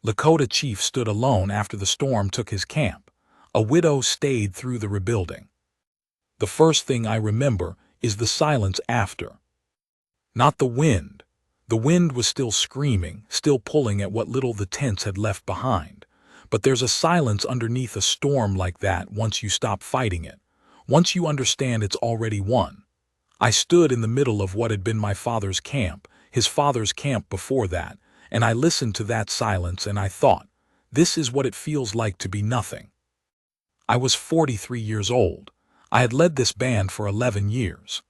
Lakota chief stood alone after the storm took his camp. A widow stayed through the rebuilding. The first thing I remember is the silence after. Not the wind. The wind was still screaming, still pulling at what little the tents had left behind. But there's a silence underneath a storm like that once you stop fighting it. Once you understand it's already won. I stood in the middle of what had been my father's camp, his father's camp before that, and I listened to that silence and I thought, this is what it feels like to be nothing. I was 43 years old. I had led this band for 11 years.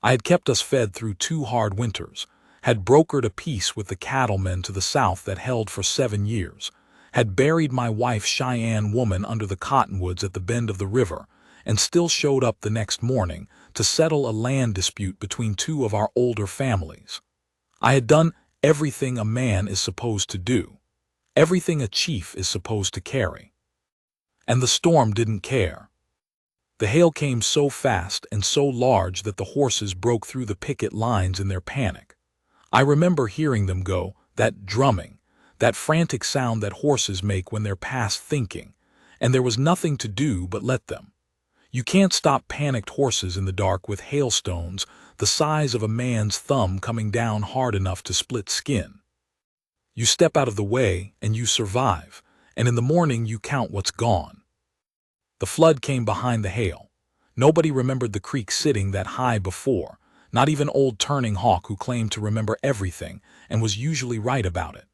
I had kept us fed through 2 hard winters, had brokered a peace with the cattlemen to the south that held for 7 years, had buried my wife Cheyenne woman under the cottonwoods at the bend of the river, and still showed up the next morning to settle a land dispute between 2 of our older families. I had done everything a man is supposed to do, everything a chief is supposed to carry. And the storm didn't care. The hail came so fast and so large that the horses broke through the picket lines in their panic. I remember hearing them go, that drumming, that frantic sound that horses make when they're past thinking, and there was nothing to do but let them. You can't stop panicked horses in the dark with hailstones the size of a man's thumb coming down hard enough to split skin. You step out of the way and you survive, and in the morning you count what's gone. The flood came behind the hail. Nobody remembered the creek sitting that high before, not even old Turning Hawk, who claimed to remember everything and was usually right about it.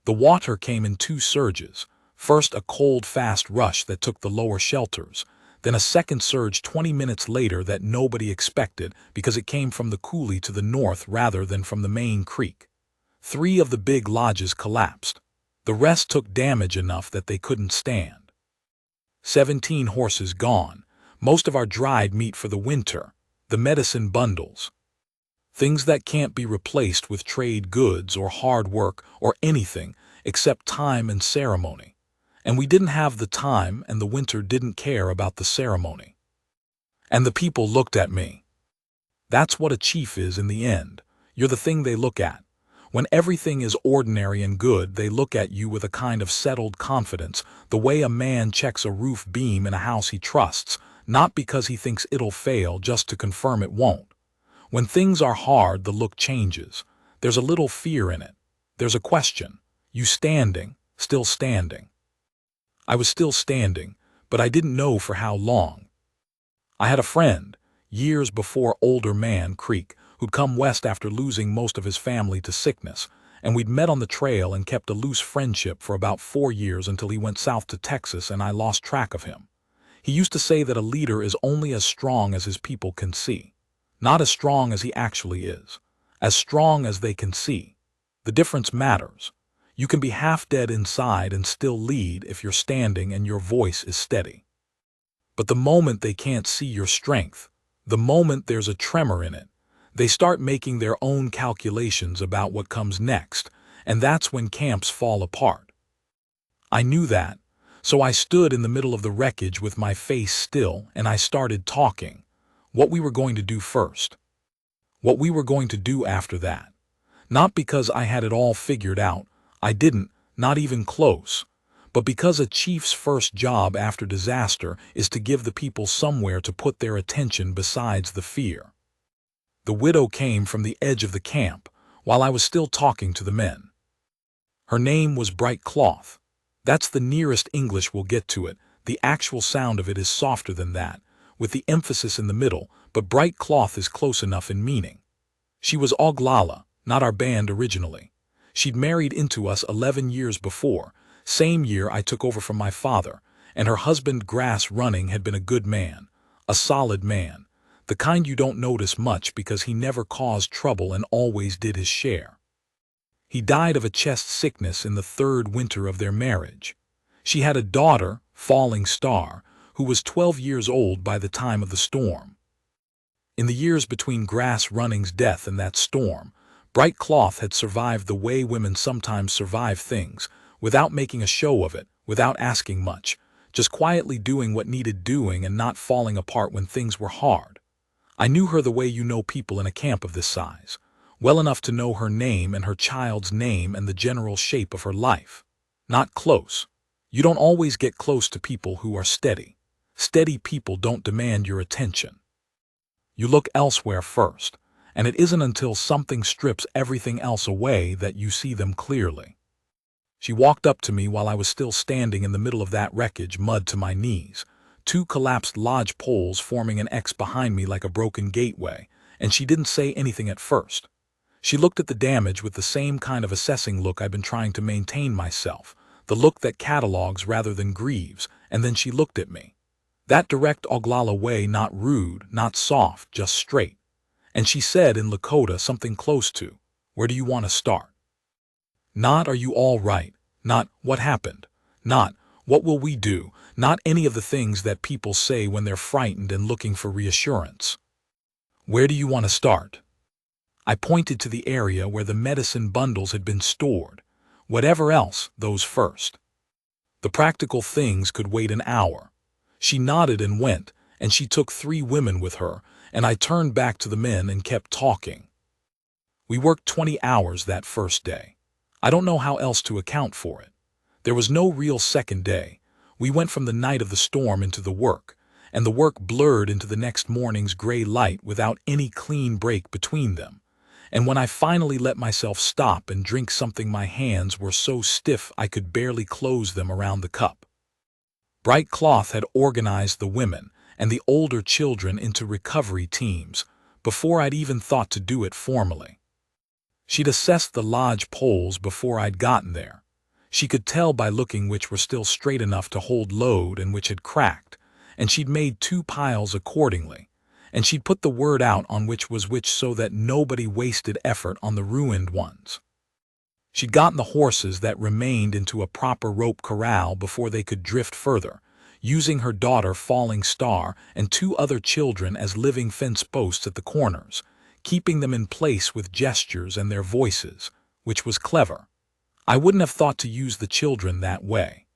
The water came in 2 surges, first a cold, fast rush that took the lower shelters, then a second surge 20 minutes later that nobody expected because it came from the coulee to the north rather than from the main creek. 3 of the big lodges collapsed. The rest took damage enough that they couldn't stand. 17 horses gone, most of our dried meat for the winter, the medicine bundles. Things that can't be replaced with trade goods or hard work or anything except time and ceremony. And we didn't have the time, and the winter didn't care about the ceremony. And the people looked at me. That's what a chief is in the end. You're the thing they look at. When everything is ordinary and good, they look at you with a kind of settled confidence, the way a man checks a roof beam in a house he trusts, not because he thinks it'll fail, just to confirm it won't. When things are hard, the look changes. There's a little fear in it. There's a question. You standing, still standing. I was still standing, but I didn't know for how long. I had a friend, years before Older Man Creek, who'd come west after losing most of his family to sickness, and we'd met on the trail and kept a loose friendship for about 4 years until he went south to Texas and I lost track of him. He used to say that a leader is only as strong as his people can see. Not as strong as he actually is. As strong as they can see. The difference matters. You can be half dead inside and still lead if you're standing and your voice is steady. But the moment they can't see your strength, the moment there's a tremor in it, they start making their own calculations about what comes next, and that's when camps fall apart. I knew that, so I stood in the middle of the wreckage with my face still and I started talking. What we were going to do first. What we were going to do after that. Not because I had it all figured out, I didn't, not even close, but because a chief's first job after disaster is to give the people somewhere to put their attention besides the fear. The widow came from the edge of the camp while I was still talking to the men. Her name was Bright Cloth. That's the nearest English we'll get to it. The actual sound of it is softer than that, with the emphasis in the middle, but Bright Cloth is close enough in meaning. She was Oglala, not our band originally. She'd married into us 11 years before, same year I took over from my father, and her husband Grass Running had been a good man, a solid man, the kind you don't notice much because he never caused trouble and always did his share. He died of a chest sickness in the 3rd winter of their marriage. She had a daughter, Falling Star, who was 12 years old by the time of the storm. In the years between Grass Running's death and that storm, Bright Cloth had survived the way women sometimes survive things, without making a show of it, without asking much, just quietly doing what needed doing and not falling apart when things were hard. I knew her the way you know people in a camp of this size, well enough to know her name and her child's name and the general shape of her life. not close. You don't always get close to people who are steady. Steady people don't demand your attention. You look elsewhere first, and it isn't until something strips everything else away that you see them clearly. She walked up to me while I was still standing in the middle of that wreckage, mud to my knees, two collapsed lodge poles forming an X behind me like a broken gateway, and she didn't say anything at first. She looked at the damage with the same kind of assessing look I've been trying to maintain myself, the look that catalogs rather than grieves, and then she looked at me. That direct Oglala way, not rude, not soft, just straight. And she said in Lakota something close to, "Where do you want to start?" Not, "Are you all right?" Not, "What happened?" Not, "What will we do?" Not any of the things that people say when they're frightened and looking for reassurance. "Where do you want to start?" I pointed to the area where the medicine bundles had been stored. Whatever else, those first. The practical things could wait an hour. She nodded and went, and she took 3 women with her, and I turned back to the men and kept talking. We worked 20 hours that first day. I don't know how else to account for it. There was no real second day. We went from the night of the storm into the work, and the work blurred into the next morning's gray light without any clean break between them. And when I finally let myself stop and drink something, my hands were so stiff I could barely close them around the cup. Bright Cloth had organized the women and the older children into recovery teams before I'd even thought to do it formally. She'd assessed the lodge poles before I'd gotten there. She could tell by looking which were still straight enough to hold load and which had cracked, and she'd made 2 piles accordingly, and she'd put the word out on which was which so that nobody wasted effort on the ruined ones. She'd gotten the horses that remained into a proper rope corral before they could drift further, using her daughter Falling Star and 2 other children as living fence posts at the corners, keeping them in place with gestures and their voices, which was clever. I wouldn't have thought to use the children that way.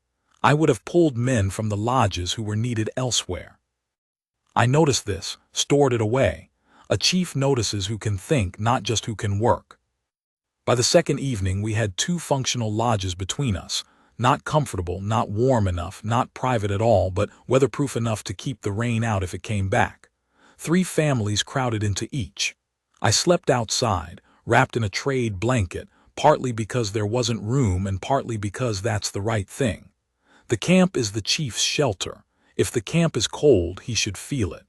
I would have pulled men from the lodges who were needed elsewhere. I noticed this, stored it away. A chief notices who can think, not just who can work. By the second evening, we had 2 functional lodges between us, not comfortable, not warm enough, not private at all, but weatherproof enough to keep the rain out if it came back. 3 families crowded into each. I slept outside, wrapped in a trade blanket, partly because there wasn't room and partly because that's the right thing. The camp is the chief's shelter. If the camp is cold, he should feel it.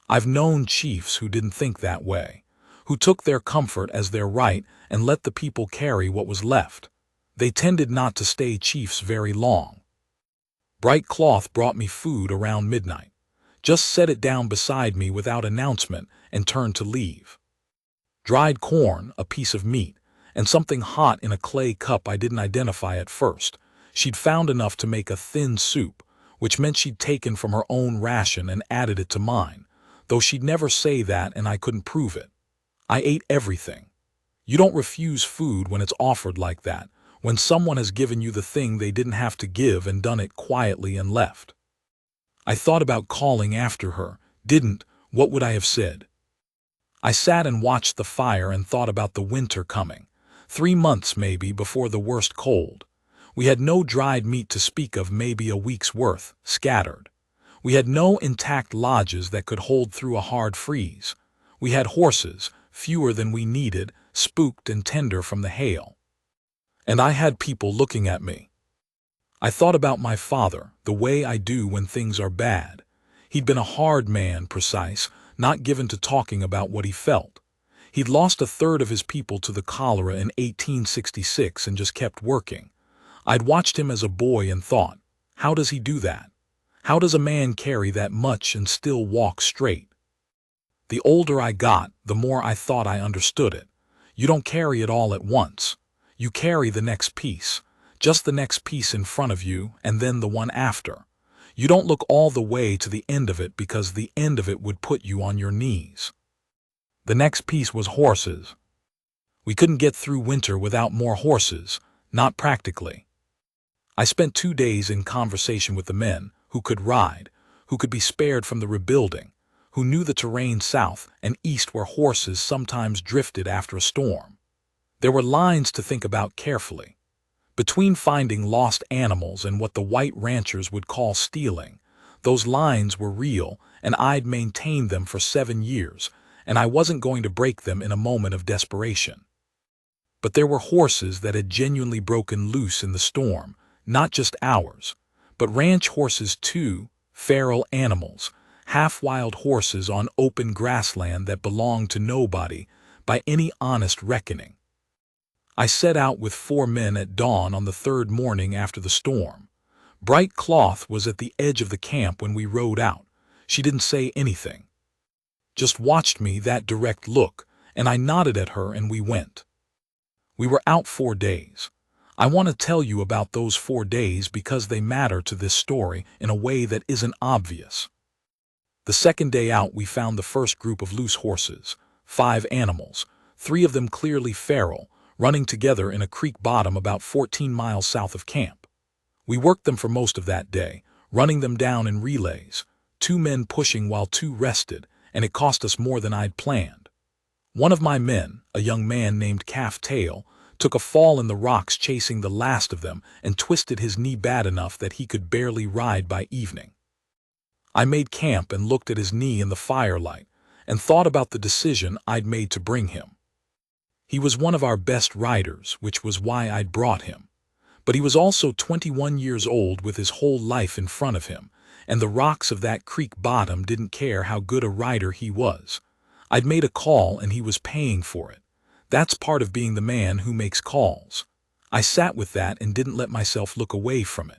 I've known chiefs who didn't think that way, who took their comfort as their right and let the people carry what was left. They tended not to stay chiefs very long. Bright Cloth brought me food around midnight, just set it down beside me without announcement and turned to leave. Dried corn, a piece of meat, and something hot in a clay cup I didn't identify at first. She'd found enough to make a thin soup, which meant she'd taken from her own ration and added it to mine, though she'd never say that and I couldn't prove it. I ate everything. You don't refuse food when it's offered like that, when someone has given you the thing they didn't have to give and done it quietly and left. I thought about calling after her. Didn't. What would I have said? I sat and watched the fire and thought about the winter coming. 3 months maybe before the worst cold. We had no dried meat to speak of, maybe a week's worth, scattered. We had no intact lodges that could hold through a hard freeze. We had horses, fewer than we needed, spooked and tender from the hail. And I had people looking at me. I thought about my father, the way I do when things are bad. He'd been a hard man, precise, not given to talking about what he felt. He'd lost 1/3 of his people to the cholera in 1866 and just kept working. I'd watched him as a boy and thought, how does he do that? How does a man carry that much and still walk straight? The older I got, the more I thought I understood it. You don't carry it all at once. You carry the next piece, just the next piece in front of you and then the one after. You don't look all the way to the end of it because the end of it would put you on your knees. The next piece was horses. We couldn't get through winter without more horses, not practically. I spent 2 days in conversation with the men who could ride, who could be spared from the rebuilding, who knew the terrain south and east where horses sometimes drifted after a storm. There were lines to think about carefully. Between finding lost animals and what the white ranchers would call stealing, those lines were real, and I'd maintained them for 7 years, and I wasn't going to break them in a moment of desperation. But there were horses that had genuinely broken loose in the storm, not just ours, but ranch horses too, feral animals, half-wild horses on open grassland that belonged to nobody by any honest reckoning. I set out with 4 men at dawn on the 3rd morning after the storm. Bright Cloth was at the edge of the camp when we rode out. She didn't say anything. Just watched me, that direct look, and I nodded at her and we went. We were out 4 days. I want to tell you about those 4 days because they matter to this story in a way that isn't obvious. The 2nd day out we found the first group of loose horses, 5 animals, 3 of them clearly feral, running together in a creek bottom about 14 miles south of camp. We worked them for most of that day, running them down in relays, 2 men pushing while 2 rested, and it cost us more than I'd planned. One of my men, a young man named Calf Tail, took a fall in the rocks chasing the last of them and twisted his knee bad enough that he could barely ride by evening. I made camp and looked at his knee in the firelight and thought about the decision I'd made to bring him. He was one of our best riders, which was why I'd brought him. But he was also 21 years old with his whole life in front of him, and the rocks of that creek bottom didn't care how good a rider he was. I'd made a call and he was paying for it. That's part of being the man who makes calls. I sat with that and didn't let myself look away from it.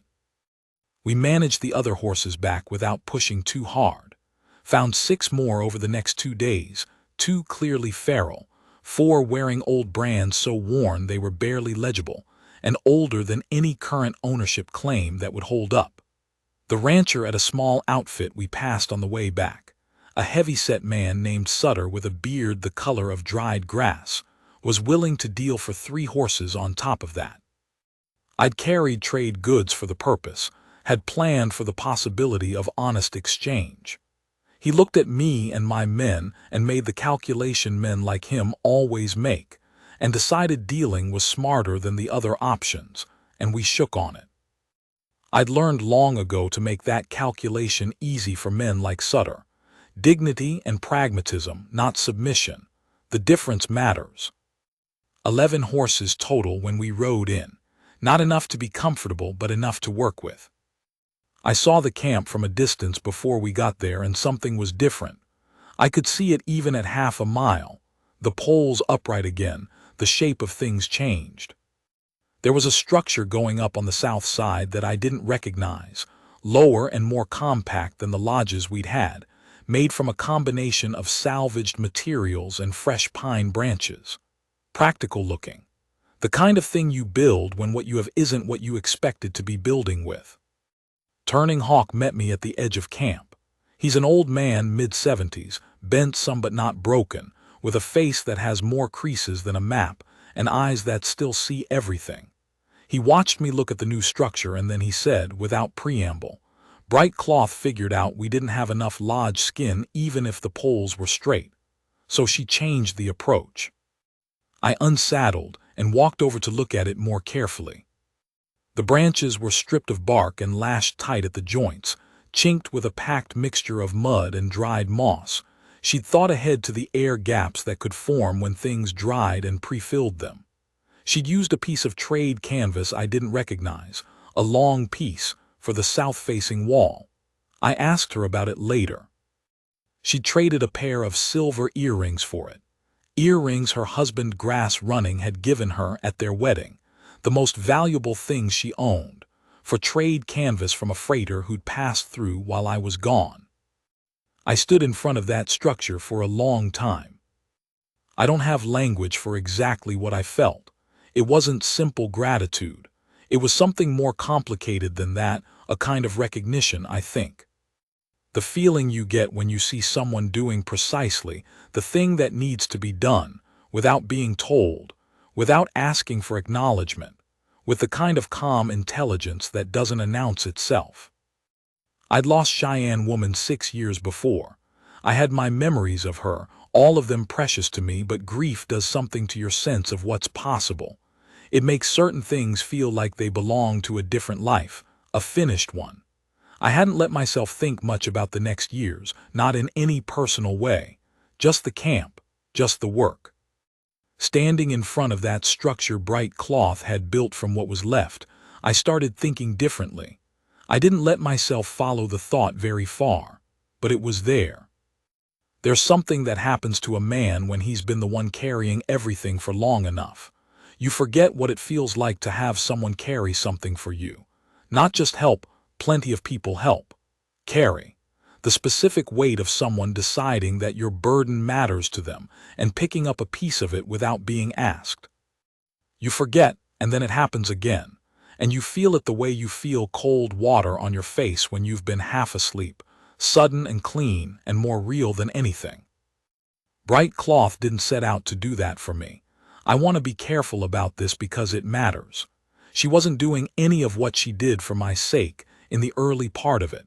We managed the other horses back without pushing too hard. Found 6 more over the next 2 days, 2 clearly feral, 4 wearing old brands so worn they were barely legible, and older than any current ownership claim that would hold up. The rancher at a small outfit we passed on the way back, a heavy-set man named Sutter with a beard the color of dried grass, was willing to deal for 3 horses on top of that. I'd carried trade goods for the purpose, had planned for the possibility of honest exchange. He looked at me and my men and made the calculation men like him always make, and decided dealing was smarter than the other options, and we shook on it. I'd learned long ago to make that calculation easy for men like Sutter. Dignity and pragmatism, not submission. The difference matters. 11 horses total when we rode in. Not enough to be comfortable, but enough to work with. I saw the camp from a distance before we got there, and something was different. I could see it even at half a mile. The poles upright again, the shape of things changed. There was a structure going up on the south side that I didn't recognize, lower and more compact than the lodges we'd had, made from a combination of salvaged materials and fresh pine branches. Practical looking. The kind of thing you build when what you have isn't what you expected to be building with. Turning Hawk met me at the edge of camp. He's an old man, mid-70s, bent some but not broken, with a face that has more creases than a map and eyes that still see everything. He watched me look at the new structure and then he said, without preamble, Bright Cloth figured out we didn't have enough lodge skin even if the poles were straight. So she changed the approach. I unsaddled and walked over to look at it more carefully. The branches were stripped of bark and lashed tight at the joints, chinked with a packed mixture of mud and dried moss. She'd thought ahead to the air gaps that could form when things dried and pre-filled them. She'd used a piece of trade canvas I didn't recognize, a long piece, for the south-facing wall. I asked her about it later. She'd traded a pair of silver earrings for it. Earrings her husband Grass Running had given her at their wedding, the most valuable things she owned, for trade canvas from a freighter who'd passed through while I was gone. I stood in front of that structure for a long time. I don't have language for exactly what I felt. It wasn't simple gratitude. It was something more complicated than that, a kind of recognition, I think. The feeling you get when you see someone doing precisely the thing that needs to be done, without being told, without asking for acknowledgement, with the kind of calm intelligence that doesn't announce itself. I'd lost Cheyenne Woman 6 years before. I had my memories of her, all of them precious to me, but grief does something to your sense of what's possible. It makes certain things feel like they belong to a different life, a finished one. I hadn't let myself think much about the next years, not in any personal way. Just the camp, just the work. Standing in front of that structure bright cloth had built from what was left, I started thinking differently. I didn't let myself follow the thought very far, but it was there. There's something that happens to a man when he's been the one carrying everything for long enough. You forget what it feels like to have someone carry something for you. Not just help, plenty of people help. Carry. The specific weight of someone deciding that your burden matters to them and picking up a piece of it without being asked. You forget, and then it happens again, and you feel it the way you feel cold water on your face when you've been half asleep, sudden and clean and more real than anything. Bright cloth didn't set out to do that for me. I want to be careful about this because it matters. She wasn't doing any of what she did for my sake in the early part of it.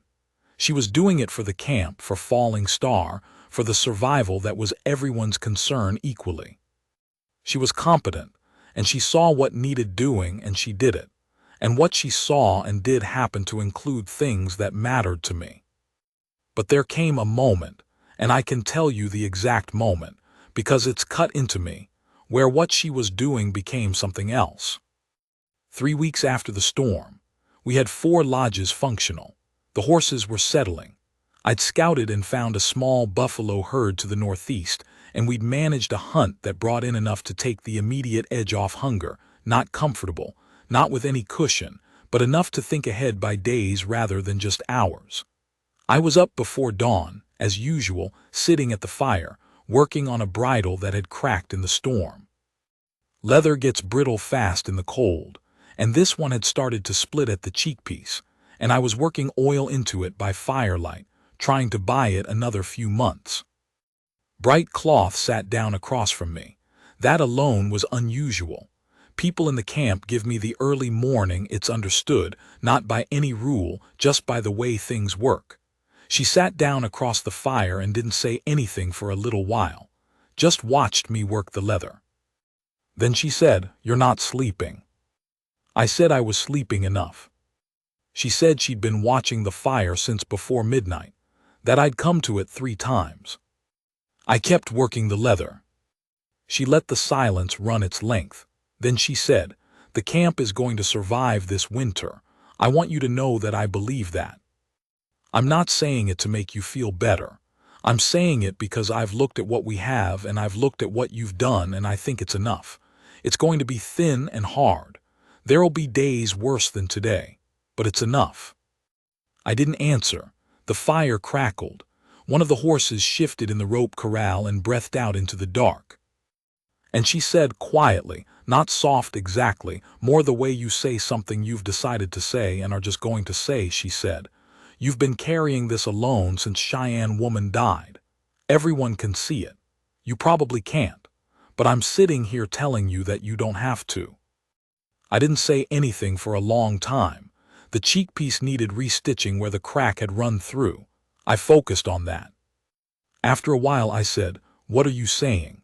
She was doing it for the camp, for Falling Star, for the survival that was everyone's concern equally. She was competent, and she saw what needed doing, and she did it. And what she saw and did happened to include things that mattered to me. But there came a moment, and I can tell you the exact moment, because it's cut into me, where what she was doing became something else. 3 weeks after the storm, we had 4 lodges functional. The horses were settling. I'd scouted and found a small buffalo herd to the northeast, and we'd managed a hunt that brought in enough to take the immediate edge off hunger, not comfortable, not with any cushion, but enough to think ahead by days rather than just hours. I was up before dawn, as usual, sitting at the fire, working on a bridle that had cracked in the storm. Leather gets brittle fast in the cold, and this one had started to split at the cheek piece, and I was working oil into it by firelight, trying to buy it another few months. Bright cloth sat down across from me. That alone was unusual. People in the camp give me the early morning, it's understood, not by any rule, just by the way things work. She sat down across the fire and didn't say anything for a little while, just watched me work the leather. Then she said, "You're not sleeping." I said I was sleeping enough. She said she'd been watching the fire since before midnight, that I'd come to it 3 times. I kept working the leather. She let the silence run its length. Then she said, "The camp is going to survive this winter. I want you to know that I believe that. I'm not saying it to make you feel better. I'm saying it because I've looked at what we have and I've looked at what you've done and I think it's enough. It's going to be thin and hard. There'll be days worse than today, but it's enough." I didn't answer. The fire crackled. One of the horses shifted in the rope corral and breathed out into the dark. And she said quietly, not soft exactly, more the way you say something you've decided to say and are just going to say, she said, "You've been carrying this alone since Cheyenne woman died. Everyone can see it. You probably can't, but I'm sitting here telling you that you don't have to." I didn't say anything for a long time. The cheek piece needed restitching where the crack had run through. I focused on that. After a while I said, "What are you saying?"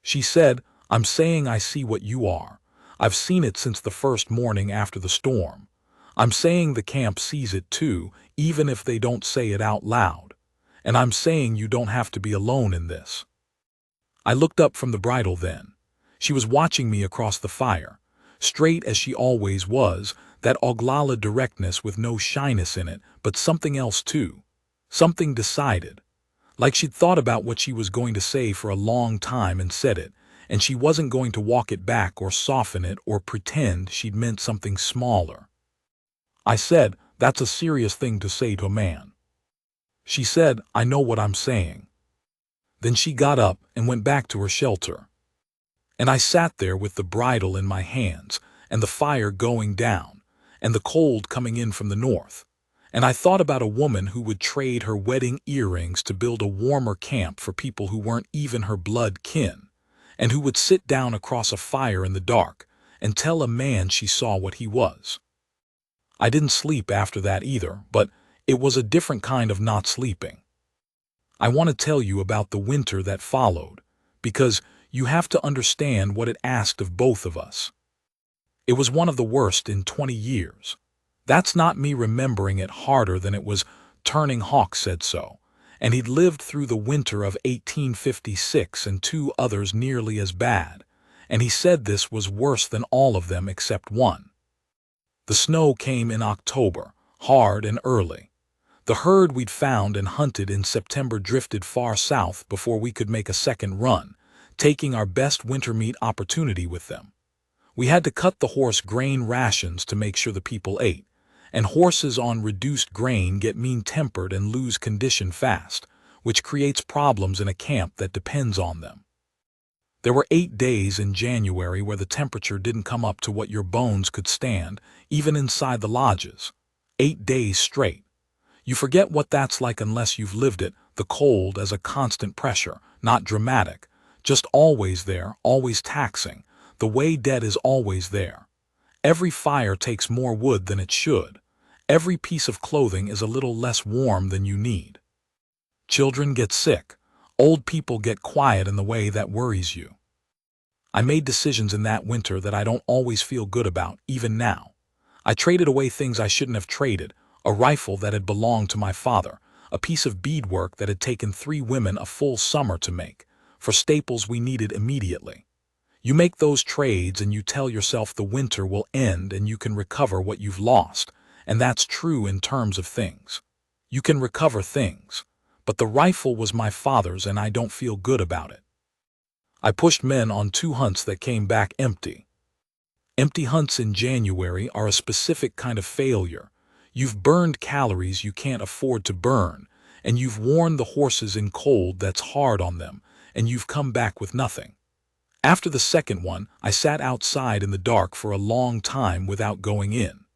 She said, "I'm saying I see what you are. I've seen it since the first morning after the storm. I'm saying the camp sees it too, even if they don't say it out loud. And I'm saying you don't have to be alone in this." I looked up from the bridle then. She was watching me across the fire, straight as she always was, that Oglala directness with no shyness in it, but something else too. Something decided. Like she'd thought about what she was going to say for a long time and said it, and she wasn't going to walk it back or soften it or pretend she'd meant something smaller. I said, "That's a serious thing to say to a man." She said, "I know what I'm saying." Then she got up and went back to her shelter. And I sat there with the bridle in my hands, and the fire going down, and the cold coming in from the north. And I thought about a woman who would trade her wedding earrings to build a warmer camp for people who weren't even her blood kin, and who would sit down across a fire in the dark and tell a man she saw what he was. I didn't sleep after that either, but it was a different kind of not sleeping. I want to tell you about the winter that followed, because you have to understand what it asked of both of us. It was one of the worst in 20 years. That's not me remembering it harder than it was. Turning Hawk said so, and he'd lived through the winter of 1856 and two others nearly as bad, and he said this was worse than all of them except one. The snow came in October, hard and early. The herd we'd found and hunted in September drifted far south before we could make a second run, taking our best winter meat opportunity with them. We had to cut the horse grain rations to make sure the people ate, and horses on reduced grain get mean-tempered and lose condition fast, which creates problems in a camp that depends on them. There were 8 days in January where the temperature didn't come up to what your bones could stand, even inside the lodges. 8 days straight. You forget what that's like unless you've lived it, the cold as a constant pressure, not dramatic, just always there, always taxing. The way dead is always there. Every fire takes more wood than it should. Every piece of clothing is a little less warm than you need. Children get sick. Old people get quiet in the way that worries you. I made decisions in that winter that I don't always feel good about, even now. I traded away things I shouldn't have traded, a rifle that had belonged to my father, a piece of beadwork that had taken 3 women a full summer to make, for staples we needed immediately. You make those trades and you tell yourself the winter will end and you can recover what you've lost, and that's true in terms of things. You can recover things. But the rifle was my father's and I don't feel good about it. I pushed men on 2 hunts that came back empty. Empty hunts in January are a specific kind of failure. You've burned calories you can't afford to burn, and you've worn the horses in cold that's hard on them, and you've come back with nothing. After the second one, I sat outside in the dark for a long time without going in.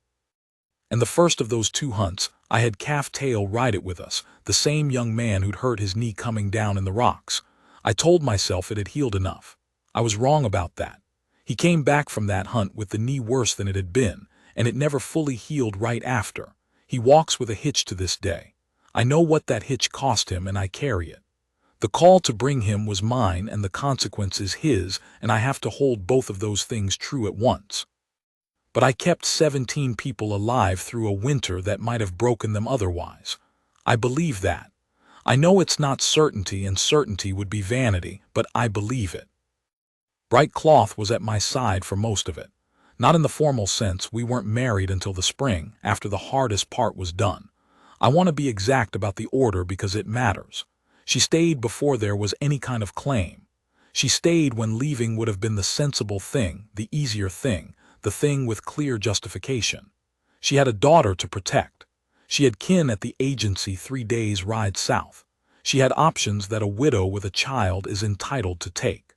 And the first of those 2 hunts, I had Calf Tail ride it with us, the same young man who'd hurt his knee coming down in the rocks. I told myself it had healed enough. I was wrong about that. He came back from that hunt with the knee worse than it had been, and it never fully healed right after. He walks with a hitch to this day. I know what that hitch cost him and I carry it. The call to bring him was mine and the consequence is his, and I have to hold both of those things true at once. But I kept 17 people alive through a winter that might have broken them otherwise. I believe that. I know it's not certainty and certainty would be vanity, but I believe it. Bright Cloth was at my side for most of it. Not in the formal sense, we weren't married until the spring, after the hardest part was done. I want to be exact about the order because it matters. She stayed before there was any kind of claim. She stayed when leaving would have been the sensible thing, the easier thing, the thing with clear justification. She had a daughter to protect. She had kin at the agency 3 days' ride south. She had options that a widow with a child is entitled to take.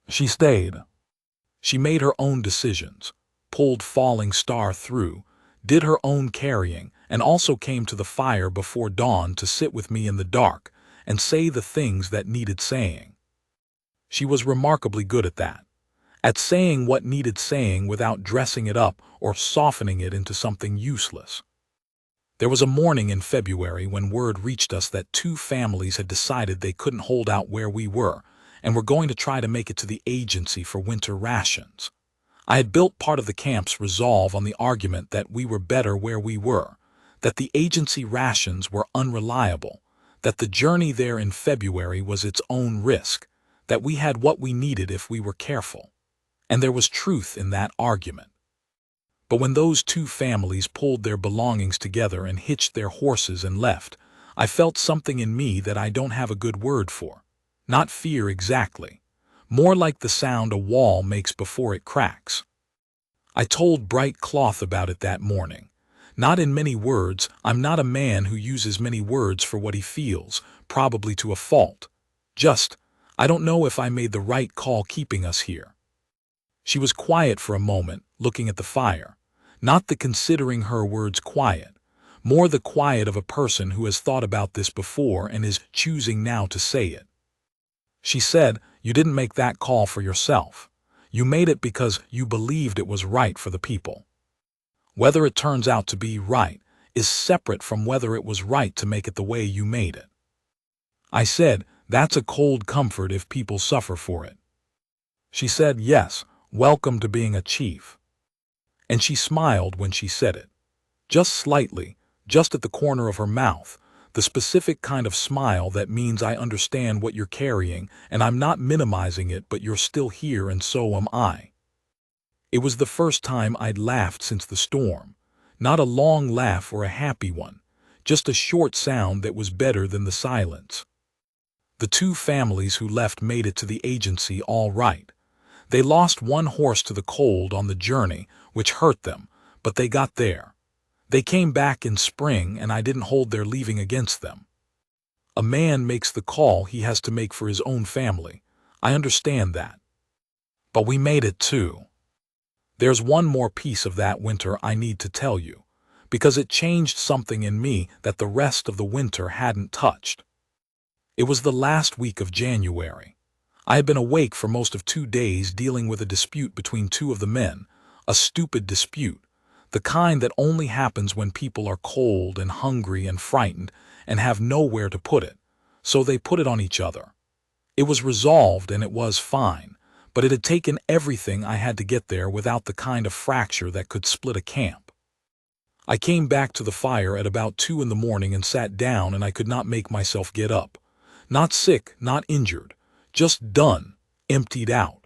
She stayed. She made her own decisions, pulled Falling Star through, did her own carrying, and also came to the fire before dawn to sit with me in the dark and say the things that needed saying. She was remarkably good at that. At saying what needed saying without dressing it up or softening it into something useless. There was a morning in February when word reached us that 2 families had decided they couldn't hold out where we were and were going to try to make it to the agency for winter rations. I had built part of the camp's resolve on the argument that we were better where we were, that the agency rations were unreliable, that the journey there in February was its own risk, that we had what we needed if we were careful. And there was truth in that argument. But when those 2 families pulled their belongings together and hitched their horses and left, I felt something in me that I don't have a good word for. Not fear exactly. More like the sound a wall makes before it cracks. I told Bright Cloth about it that morning. Not in many words. I'm not a man who uses many words for what he feels, probably to a fault. Just, I don't know if I made the right call keeping us here. She was quiet for a moment, looking at the fire. Not the considering her words quiet, more the quiet of a person who has thought about this before and is choosing now to say it. She said, "You didn't make that call for yourself. You made it because you believed it was right for the people. Whether it turns out to be right is separate from whether it was right to make it the way you made it." I said, "That's a cold comfort if people suffer for it." She said, "Yes, welcome to being a chief." And she smiled when she said it. Just slightly, just at the corner of her mouth, the specific kind of smile that means I understand what you're carrying and I'm not minimizing it, but you're still here and so am I. It was the first time I'd laughed since the storm. Not a long laugh or a happy one, just a short sound that was better than the silence. The two families who left made it to the agency all right. They lost one horse to the cold on the journey, which hurt them, but they got there. They came back in spring and I didn't hold their leaving against them. A man makes the call he has to make for his own family. I understand that. But we made it too. There's one more piece of that winter I need to tell you, because it changed something in me that the rest of the winter hadn't touched. It was the last week of January. I had been awake for most of 2 days dealing with a dispute between two of the men, a stupid dispute, the kind that only happens when people are cold and hungry and frightened and have nowhere to put it, so they put it on each other. It was resolved and it was fine, but it had taken everything I had to get there without the kind of fracture that could split a camp. I came back to the fire at about 2 in the morning and sat down and I could not make myself get up. Not sick, not injured, just done, emptied out.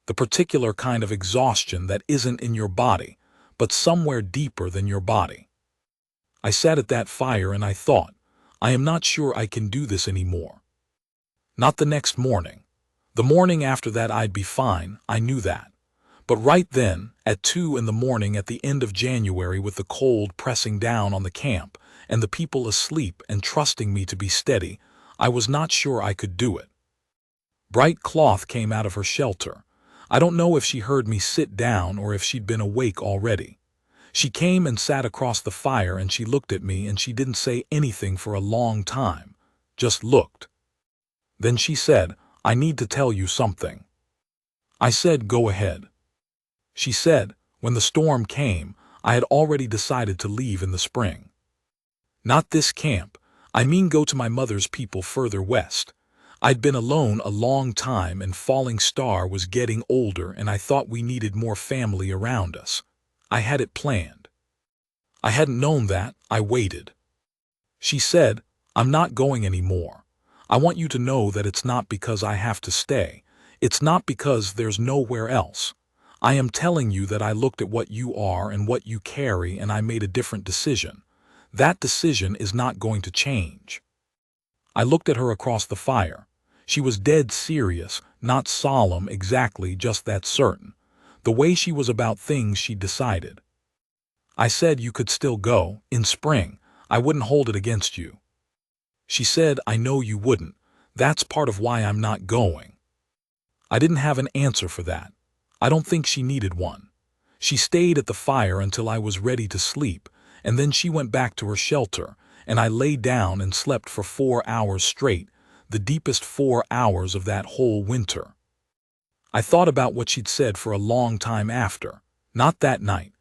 The particular kind of exhaustion that isn't in your body, but somewhere deeper than your body. I sat at that fire and I thought, I am not sure I can do this anymore. Not the next morning. The morning after that I'd be fine, I knew that. But right then, at 2 in the morning at the end of January with the cold pressing down on the camp and the people asleep and trusting me to be steady, I was not sure I could do it. Bright Cloth came out of her shelter. I don't know if she heard me sit down or if she'd been awake already. She came and sat across the fire and she looked at me and she didn't say anything for a long time, just looked. Then she said, I need to tell you something. I said, go ahead. She said, when the storm came, I had already decided to leave in the spring. Not this camp, I mean go to my mother's people further west. I'd been alone a long time and Falling Star was getting older and I thought we needed more family around us. I had it planned. I hadn't known that, I waited. She said, I'm not going anymore. I want you to know that it's not because I have to stay. It's not because there's nowhere else. I am telling you that I looked at what you are and what you carry and I made a different decision. That decision is not going to change. I looked at her across the fire. She was dead serious, not solemn exactly, just that certain. The way she was about things she'd decided. I said you could still go, in spring. I wouldn't hold it against you. She said, I know you wouldn't. That's part of why I'm not going. I didn't have an answer for that. I don't think she needed one. She stayed at the fire until I was ready to sleep, and then she went back to her shelter, and I lay down and slept for 4 hours straight, the deepest 4 hours of that whole winter. I thought about what she'd said for a long time after, not that night,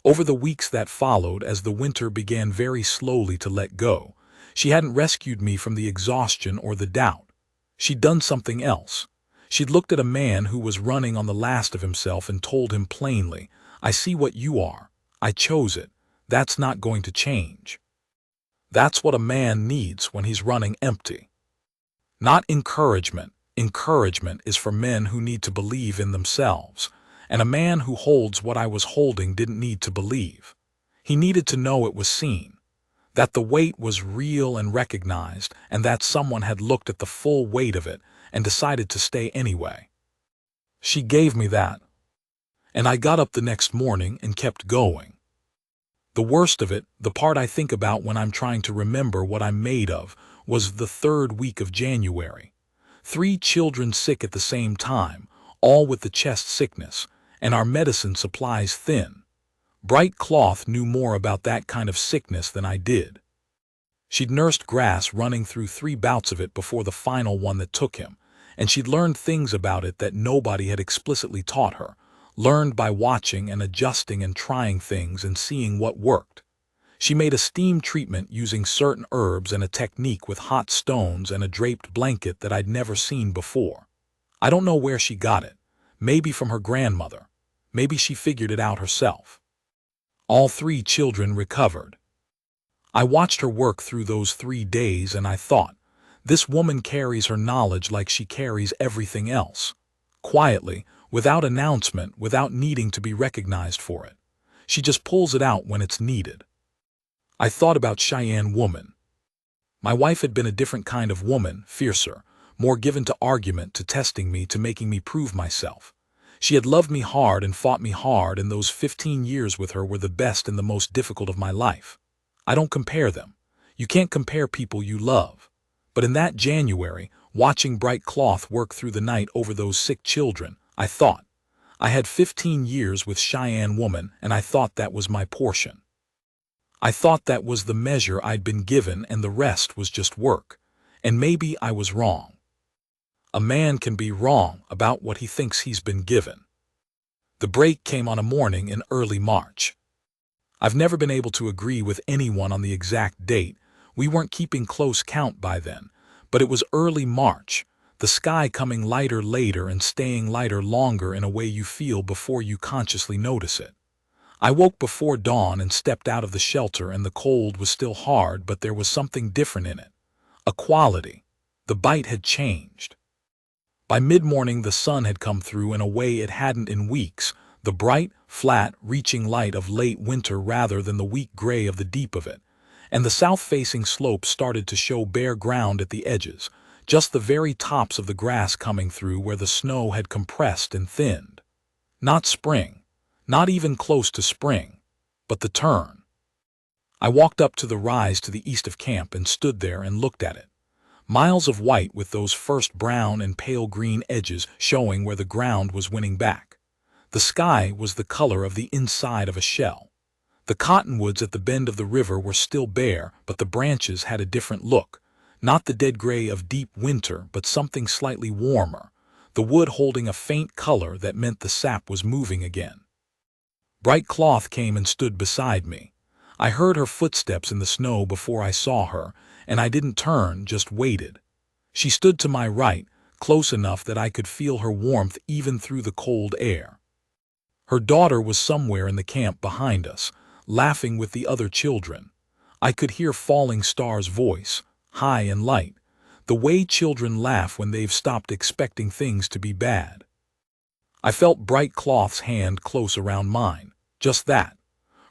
over the weeks that followed as the winter began very slowly to let go. She hadn't rescued me from the exhaustion or the doubt. She'd done something else. She'd looked at a man who was running on the last of himself and told him plainly, I see what you are. I chose it. That's not going to change. That's what a man needs when he's running empty. Not encouragement. Encouragement is for men who need to believe in themselves, and a man who holds what I was holding didn't need to believe. He needed to know it was seen, that the weight was real and recognized, and that someone had looked at the full weight of it and decided to stay anyway. She gave me that, and I got up the next morning and kept going. The worst of it, the part I think about when I'm trying to remember what I'm made of, was the 3rd week of January. 3 children sick at the same time, all with the chest sickness, and our medicine supplies thin. Bright Cloth knew more about that kind of sickness than I did. She'd nursed Grass running through 3 bouts of it before the final one that took him, and she'd learned things about it that nobody had explicitly taught her, learned by watching and adjusting and trying things and seeing what worked. She made a steam treatment using certain herbs and a technique with hot stones and a draped blanket that I'd never seen before. I don't know where she got it. Maybe from her grandmother. Maybe she figured it out herself. All 3 children recovered. I watched her work through those 3 days and I thought, this woman carries her knowledge like she carries everything else. Quietly, without announcement, without needing to be recognized for it. She just pulls it out when it's needed. I thought about Cheyenne woman. My wife had been a different kind of woman, fiercer, more given to argument, to testing me, to making me prove myself. She had loved me hard and fought me hard, and those 15 years with her were the best and the most difficult of my life. I don't compare them. You can't compare people you love. But in that January, watching Bright Cloth work through the night over those sick children, I thought, I had 15 years with Cheyenne woman, and I thought that was my portion. I thought that was the measure I'd been given, and the rest was just work. And maybe I was wrong. A man can be wrong about what he thinks he's been given. The break came on a morning in early March. I've never been able to agree with anyone on the exact date. We weren't keeping close count by then, but it was early March, the sky coming lighter later and staying lighter longer in a way you feel before you consciously notice it. I woke before dawn and stepped out of the shelter, and the cold was still hard, but there was something different in it. A quality. The bite had changed. By mid-morning the sun had come through in a way it hadn't in weeks, the bright, flat, reaching light of late winter rather than the weak gray of the deep of it, and the south-facing slopes started to show bare ground at the edges, just the very tops of the grass coming through where the snow had compressed and thinned. Not spring. Not even close to spring, but the turn. I walked up to the rise to the east of camp and stood there and looked at it. Miles of white with those first brown and pale green edges showing where the ground was winning back. The sky was the color of the inside of a shell. The cottonwoods at the bend of the river were still bare, but the branches had a different look. Not the dead gray of deep winter, but something slightly warmer. The wood holding a faint color that meant the sap was moving again. Bright Cloth came and stood beside me. I heard her footsteps in the snow before I saw her, and I didn't turn, just waited. She stood to my right, close enough that I could feel her warmth even through the cold air. Her daughter was somewhere in the camp behind us, laughing with the other children. I could hear Falling Star's voice, high and light, the way children laugh when they've stopped expecting things to be bad. I felt Bright Cloth's hand close around mine. Just that.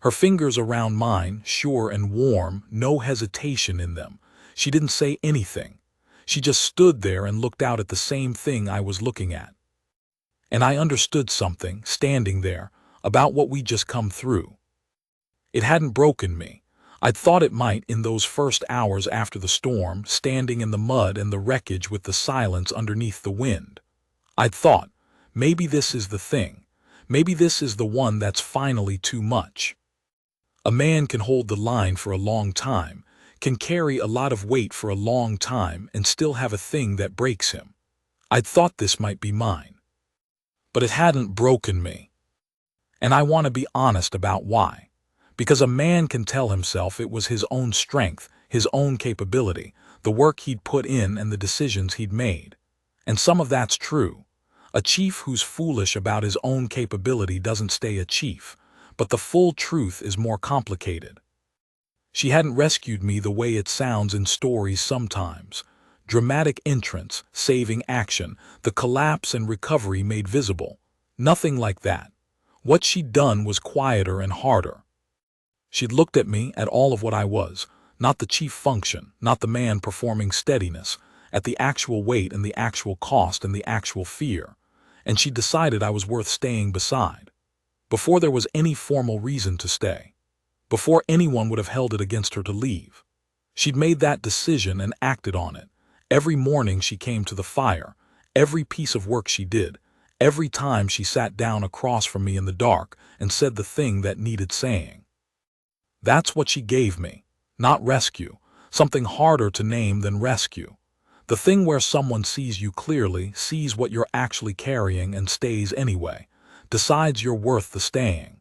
Her fingers around mine, sure and warm, no hesitation in them. She didn't say anything. She just stood there and looked out at the same thing I was looking at. And I understood something, standing there, about what we'd just come through. It hadn't broken me. I'd thought it might in those first hours after the storm, standing in the mud and the wreckage with the silence underneath the wind. I'd thought, maybe this is the thing. Maybe this is the one that's finally too much. A man can hold the line for a long time, can carry a lot of weight for a long time and still have a thing that breaks him. I'd thought this might be mine. But it hadn't broken me. And I want to be honest about why. Because a man can tell himself it was his own strength, his own capability, the work he'd put in and the decisions he'd made. And some of that's true. A chief who's foolish about his own capability doesn't stay a chief, but the full truth is more complicated. She hadn't rescued me the way it sounds in stories sometimes. Dramatic entrance, saving action, the collapse and recovery made visible. Nothing like that. What she'd done was quieter and harder. She'd looked at me, at all of what I was, not the chief function, not the man performing steadiness, at the actual weight and the actual cost and the actual fear. And she decided I was worth staying beside. Before there was any formal reason to stay. Before anyone would have held it against her to leave. She'd made that decision and acted on it. Every morning she came to the fire, every piece of work she did, every time she sat down across from me in the dark and said the thing that needed saying. That's what she gave me. Not rescue, something harder to name than rescue. The thing where someone sees you clearly, sees what you're actually carrying and stays anyway, decides you're worth the staying.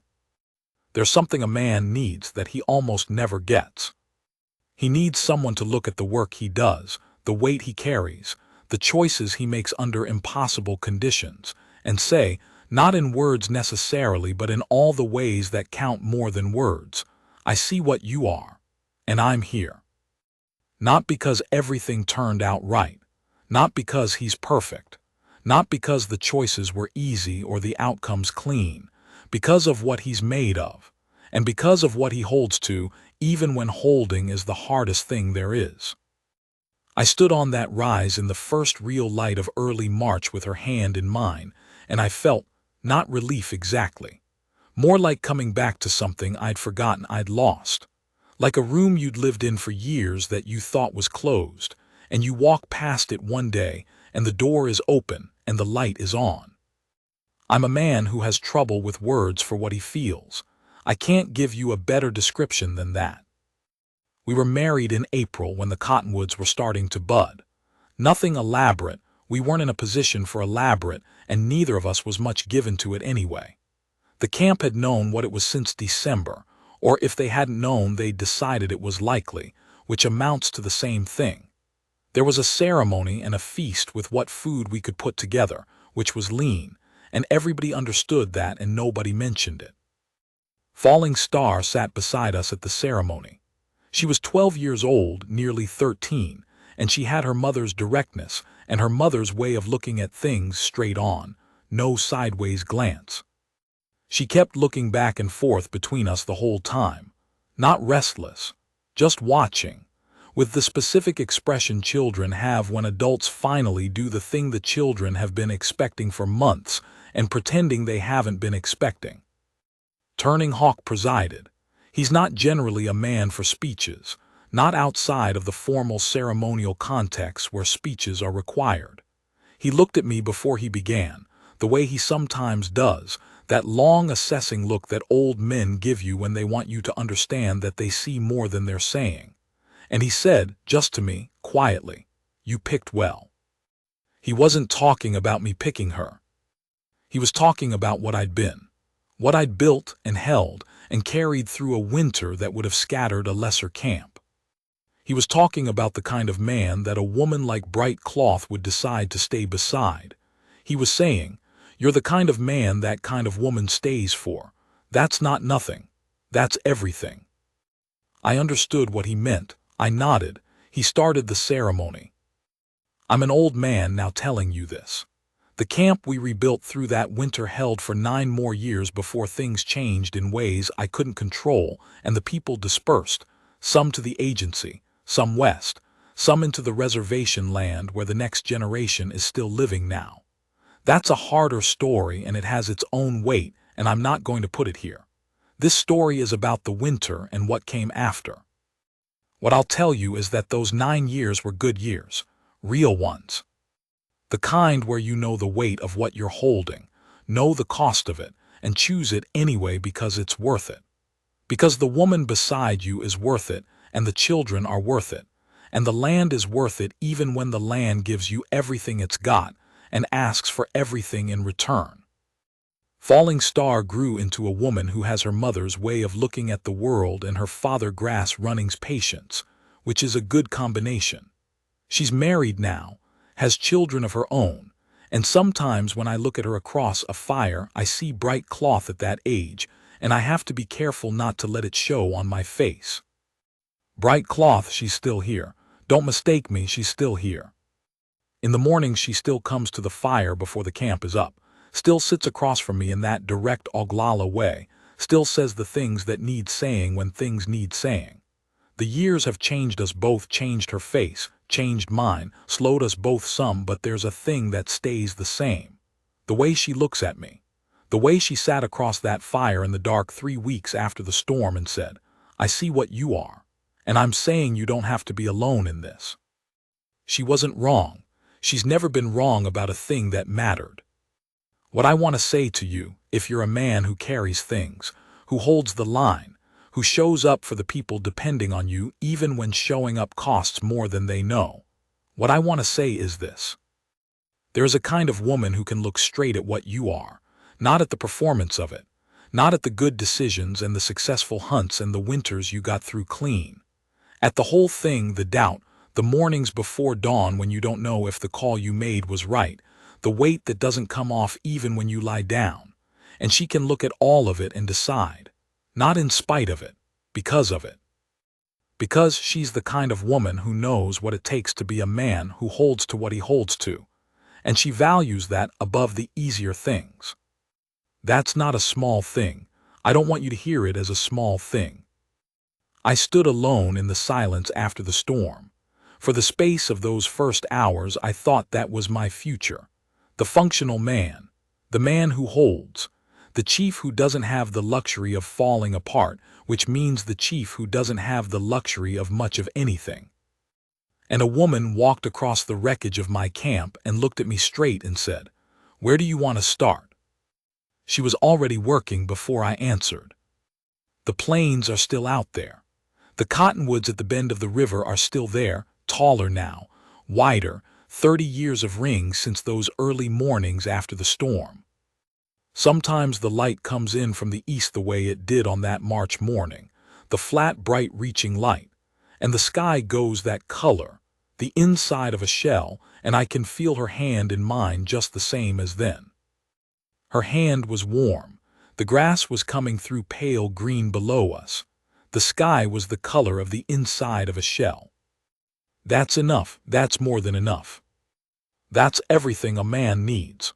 There's something a man needs that he almost never gets. He needs someone to look at the work he does, the weight he carries, the choices he makes under impossible conditions, and say, Not in words necessarily, but in all the ways that count more than words. I see what you are, and I'm here. Not because everything turned out right, not because he's perfect, not because the choices were easy or the outcomes clean, because of what he's made of, and because of what he holds to, even when holding is the hardest thing there is. I stood on that rise in the first real light of early March with her hand in mine, and I felt, not relief exactly, more like coming back to something I'd forgotten I'd lost. Like a room you'd lived in for years that you thought was closed, and you walk past it one day, and the door is open, and the light is on. I'm a man who has trouble with words for what he feels. I can't give you a better description than that. We were married in April when the cottonwoods were starting to bud. Nothing elaborate, we weren't in a position for elaborate, and neither of us was much given to it anyway. The camp had known what it was since December, or if they hadn't known, they'd decided it was likely, which amounts to the same thing. There was a ceremony and a feast with what food we could put together, which was lean, and everybody understood that and nobody mentioned it. Falling Star sat beside us at the ceremony. She was 12 years old, nearly 13, and she had her mother's directness and her mother's way of looking at things straight on, no sideways glance. She kept looking back and forth between us the whole time, not restless, just watching, with the specific expression children have when adults finally do the thing the children have been expecting for months and pretending they haven't been expecting. Turning Hawk presided. He's not generally a man for speeches, not outside of the formal ceremonial context where speeches are required. He looked at me before he began, the way he sometimes does, that long assessing look that old men give you when they want you to understand that they see more than they're saying. And he said, just to me, quietly, "You picked well." He wasn't talking about me picking her. He was talking about what I'd been, what I'd built and held and carried through a winter that would have scattered a lesser camp. He was talking about the kind of man that a woman like Bright Cloth would decide to stay beside. He was saying, "You're the kind of man that kind of woman stays for. That's not nothing. That's everything." I understood what he meant. I nodded. He started the ceremony. "I'm an old man now telling you this. The camp we rebuilt through that winter held for 9 more years before things changed in ways I couldn't control and the people dispersed, some to the agency, some west, some into the reservation land where the next generation is still living now. That's a harder story and it has its own weight, and I'm not going to put it here. This story is about the winter and what came after. What I'll tell you is that those 9 years were good years, real ones. The kind where you know the weight of what you're holding, know the cost of it, and choose it anyway because it's worth it. Because the woman beside you is worth it, and the children are worth it, and the land is worth it even when the land gives you everything it's got and asks for everything in return. Falling Star grew into a woman who has her mother's way of looking at the world and her father Grass Running's patience, which is a good combination. She's married now, has children of her own, and sometimes when I look at her across a fire I see Bright Cloth at that age, and I have to be careful not to let it show on my face. Bright Cloth, she's still here. Don't mistake me, she's still here. In the morning she still comes to the fire before the camp is up, still sits across from me in that direct Oglala way, still says the things that need saying when things need saying. The years have changed us both, changed her face, changed mine, slowed us both some, but there's a thing that stays the same. The way she looks at me. The way she sat across that fire in the dark 3 weeks after the storm and said, "I see what you are, and I'm saying you don't have to be alone in this." She wasn't wrong. She's never been wrong about a thing that mattered. What I want to say to you, if you're a man who carries things, who holds the line, who shows up for the people depending on you even when showing up costs more than they know, what I want to say is this. There is a kind of woman who can look straight at what you are, not at the performance of it, not at the good decisions and the successful hunts and the winters you got through clean. At the whole thing, the doubt, the mornings before dawn when you don't know if the call you made was right, the weight that doesn't come off even when you lie down, and she can look at all of it and decide, not in spite of it, because of it. Because she's the kind of woman who knows what it takes to be a man who holds to what he holds to, and she values that above the easier things. That's not a small thing. I don't want you to hear it as a small thing. I stood alone in the silence after the storm. For the space of those first hours, I thought that was my future. The functional man, the man who holds, the chief who doesn't have the luxury of falling apart, which means the chief who doesn't have the luxury of much of anything. And a woman walked across the wreckage of my camp and looked at me straight and said, "Where do you want to start?" She was already working before I answered. The plains are still out there. The cottonwoods at the bend of the river are still there, taller now, wider, 30 years of rings since those early mornings after the storm. Sometimes the light comes in from the east the way it did on that March morning, the flat, bright reaching light, and the sky goes that color, the inside of a shell, and I can feel her hand in mine just the same as then. Her hand was warm. The grass was coming through pale green below us. The sky was the color of the inside of a shell. That's enough. That's more than enough. That's everything a man needs.